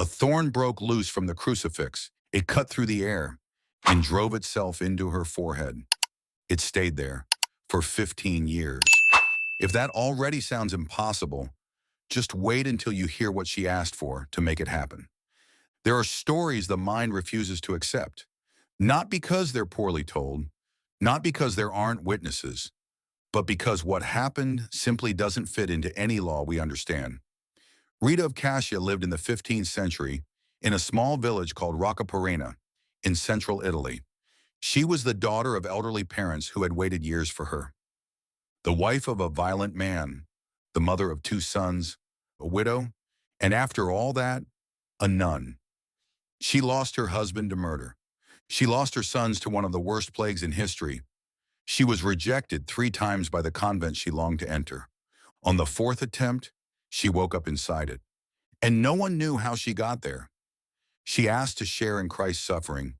A thorn broke loose from the crucifix. It cut through the air and drove itself into her forehead. It stayed there for 15 years. If that already sounds impossible, just wait until you hear what she asked for to make it happen. There are stories the mind refuses to accept, not because they're poorly told, not because there aren't witnesses, but because what happened simply doesn't fit into any law we understand. Rita of Cascia lived in the 15th century in a small village called Roccaporena in central Italy. She was the daughter of elderly parents who had waited years for her. The wife of a violent man, the mother of two sons, a widow, and after all that, a nun. She lost her husband to murder. She lost her sons to one of the worst plagues in history. She was rejected 3 times by the convent she longed to enter. On the 4th attempt, she woke up inside it. And no one knew how she got there. She asked to share in Christ's suffering,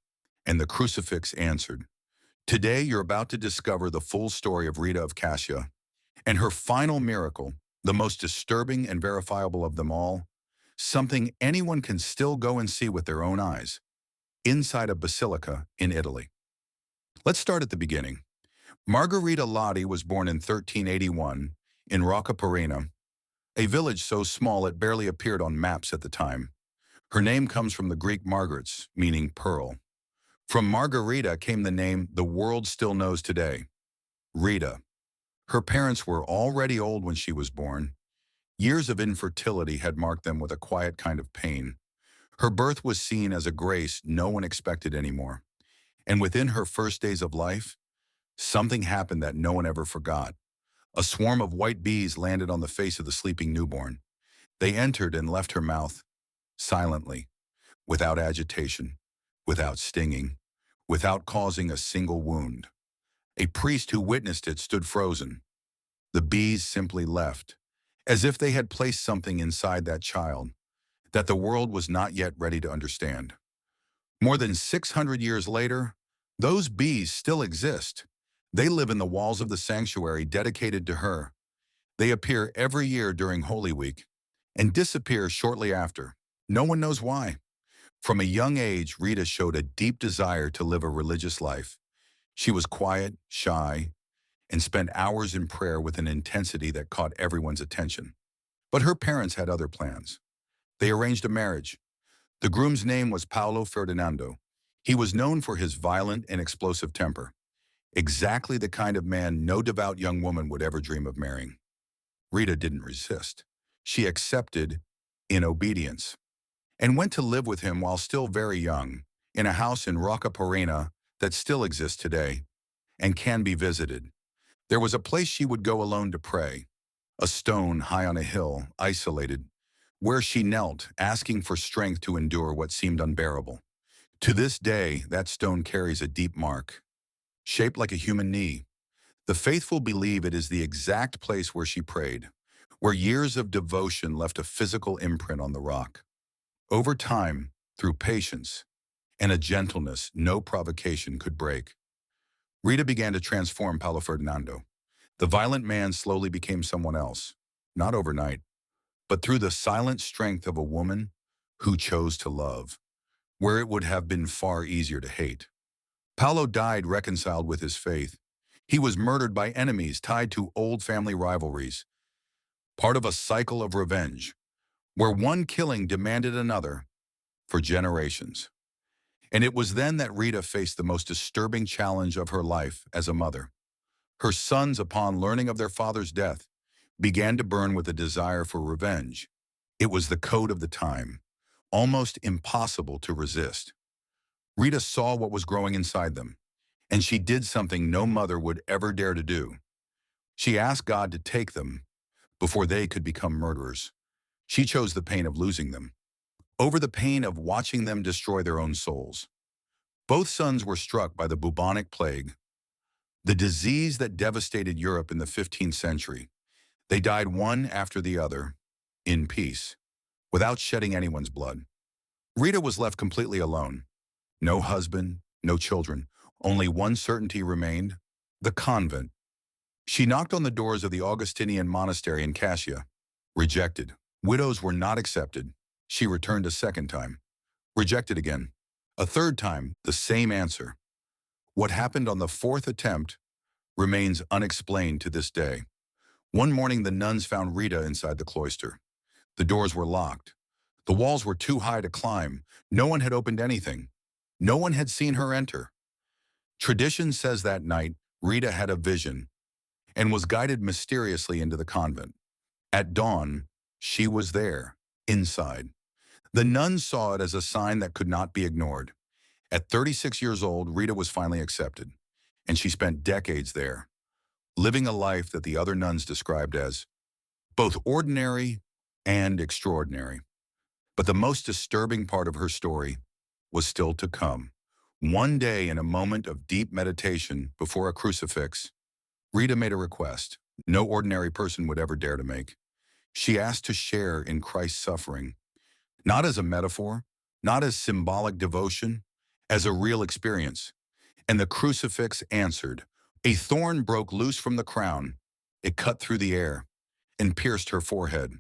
and the crucifix answered. Today, you're about to discover the full story of Rita of Cascia and her final miracle, the most disturbing and verifiable of them all, something anyone can still go and see with their own eyes, inside a basilica in Italy. Let's start at the beginning. Margherita Lotti was born in 1381 in Roccaporena, a village so small it barely appeared on maps at the time. Her name comes from the Greek margaretes, meaning pearl. From Margherita came the name the world still knows today, Rita. Her parents were already old when she was born. Years of infertility had marked them with a quiet kind of pain. Her birth was seen as a grace no one expected anymore. And within her first days of life, something happened that no one ever forgot. A swarm of white bees landed on the face of the sleeping newborn. They entered and left her mouth silently, without agitation, without stinging, without causing a single wound. A priest who witnessed it stood frozen. The bees simply left, as if they had placed something inside that child that the world was not yet ready to understand. More than 600 years later, those bees still exist. They live in the walls of the sanctuary dedicated to her. They appear every year during Holy Week and disappear shortly after. No one knows why. From a young age, Rita showed a deep desire to live a religious life. She was quiet, shy, and spent hours in prayer with an intensity that caught everyone's attention. But her parents had other plans. They arranged a marriage. The groom's name was Paolo Ferdinando. He was known for his violent and explosive temper, exactly the kind of man no devout young woman would ever dream of marrying. Rita didn't resist. She accepted in obedience and went to live with him while still very young, in a house in Roccaporena that still exists today and can be visited. There was a place she would go alone to pray, a stone high on a hill, isolated, where she knelt, asking for strength to endure what seemed unbearable. To this day, that stone carries a deep mark, shaped like a human knee. The faithful believe it is the exact place where she prayed, where years of devotion left a physical imprint on the rock. Over time, through patience and a gentleness no provocation could break, Rita began to transform Paolo Ferdinando. The violent man slowly became someone else, not overnight, but through the silent strength of a woman who chose to love, where it would have been far easier to hate. Paolo died reconciled with his faith. He was murdered by enemies tied to old family rivalries, part of a cycle of revenge, where one killing demanded another for generations. And it was then that Rita faced the most disturbing challenge of her life as a mother. Her sons, upon learning of their father's death, began to burn with a desire for revenge. It was the code of the time, almost impossible to resist. Rita saw what was growing inside them, and she did something no mother would ever dare to do. She asked God to take them before they could become murderers. She chose the pain of losing them over the pain of watching them destroy their own souls. Both sons were struck by the bubonic plague, the disease that devastated Europe in the 15th century. They died one after the other, in peace, without shedding anyone's blood. Rita was left completely alone. No husband, no children. Only one certainty remained: the convent. She knocked on the doors of the Augustinian monastery in Cascia. Rejected. Widows were not accepted. She returned a second time, rejected again. A third time, the same answer. What happened on the fourth attempt remains unexplained to this day. One morning, the nuns found Rita inside the cloister. The doors were locked. The walls were too high to climb. No one had opened anything. No one had seen her enter. Tradition says that night, Rita had a vision and was guided mysteriously into the convent. At dawn, she was there, inside. The nuns saw it as a sign that could not be ignored. At 36 years old, Rita was finally accepted, and she spent decades there, living a life that the other nuns described as both ordinary and extraordinary. But the most disturbing part of her story was still to come. One day, in a moment of deep meditation before a crucifix, Rita made a request no ordinary person would ever dare to make. She asked to share in Christ's suffering, not as a metaphor, not as symbolic devotion, as a real experience. And the crucifix answered. A thorn broke loose from the crown. It cut through the air and pierced her forehead.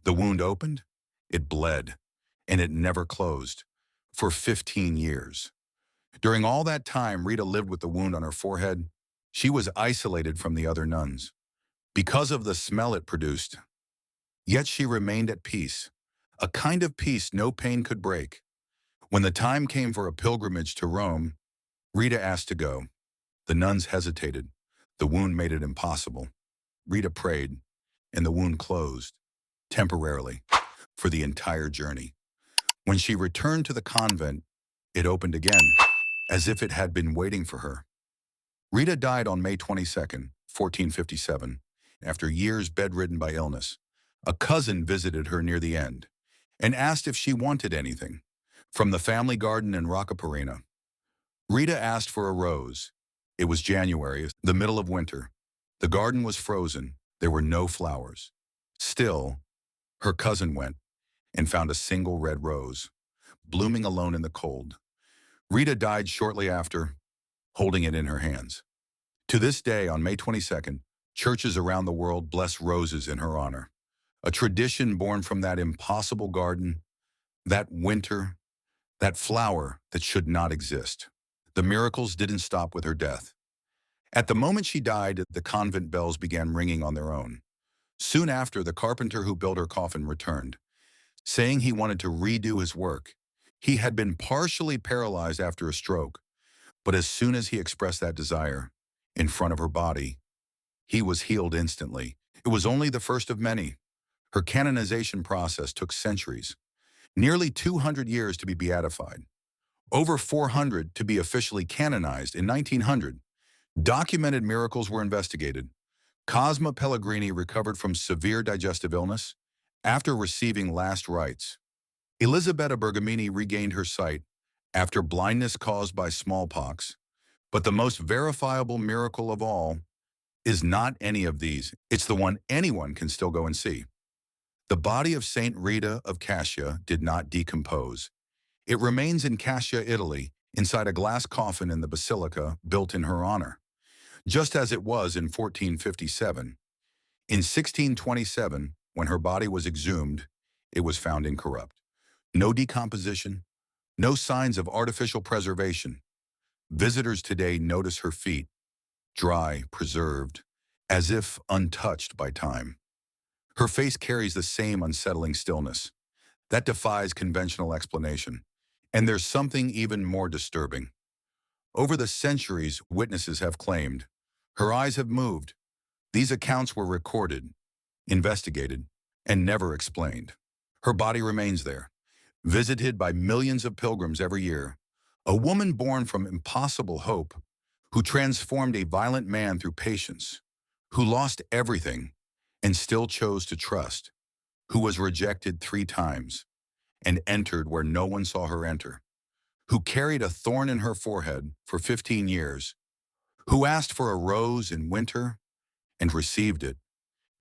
The wound opened, it bled, and it never closed for 15 years. During all that time, Rita lived with the wound on her forehead. She was isolated from the other nuns because of the smell it produced. Yet she remained at peace, a kind of peace no pain could break. When the time came for a pilgrimage to Rome, Rita asked to go. The nuns hesitated. The wound made it impossible. Rita prayed, and the wound closed, temporarily, for the entire journey. When she returned to the convent, it opened again, as if it had been waiting for her. Rita died on May 22nd, 1457, after years bedridden by illness. A cousin visited her near the end and asked if she wanted anything from the family garden in Roccaparina. Rita asked for a rose. It was January, the middle of winter. The garden was frozen. There were no flowers. Still, her cousin went and found a single red rose, blooming alone in the cold. Rita died shortly after, holding it in her hands. To this day, on May 22nd, churches around the world bless roses in her honor, a tradition born from that impossible garden, that winter, that flower that should not exist. The miracles didn't stop with her death. At the moment she died, the convent bells began ringing on their own. Soon after, the carpenter who built her coffin returned, saying he wanted to redo his work. He had been partially paralyzed after a stroke, but as soon as he expressed that desire, in front of her body, he was healed instantly. It was only the first of many. Her canonization process took centuries, nearly 200 years to be beatified, over 400 to be officially canonized in 1900. Documented miracles were investigated. Cosima Pellegrini recovered from severe digestive illness after receiving last rites. Elisabetta Bergamini regained her sight after blindness caused by smallpox. But the most verifiable miracle of all is not any of these. It's the one anyone can still go and see. The body of Saint Rita of Cascia did not decompose. It remains in Cascia, Italy, inside a glass coffin in the basilica built in her honor, just as it was in 1457. In 1627, when her body was exhumed, it was found incorrupt. No decomposition, no signs of artificial preservation. Visitors today notice her feet, dry, preserved, as if untouched by time. Her face carries the same unsettling stillness that defies conventional explanation. And there's something even more disturbing. Over the centuries, witnesses have claimed her eyes have moved. These accounts were recorded, investigated, and never explained. Her body remains there, visited by millions of pilgrims every year. A woman born from impossible hope, who transformed a violent man through patience, who lost everything and still chose to trust, who was rejected 3 times and entered where no one saw her enter, who carried a thorn in her forehead for 15 years, who asked for a rose in winter and received it,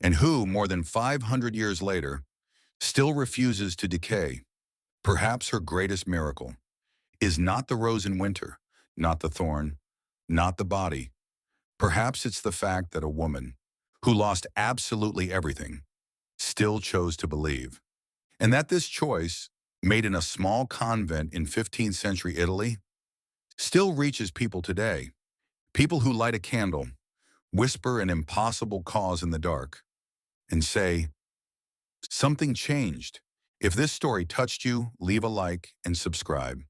and who, more than 500 years later, still refuses to decay. Perhaps her greatest miracle is not the rose in winter, not the thorn, not the body. Perhaps it's the fact that a woman who lost absolutely everything still chose to believe, and that this choice made in a small convent in 15th century Italy, still reaches people today. People who light a candle, whisper an impossible cause in the dark, and say, something changed. If this story touched you, leave a like and subscribe.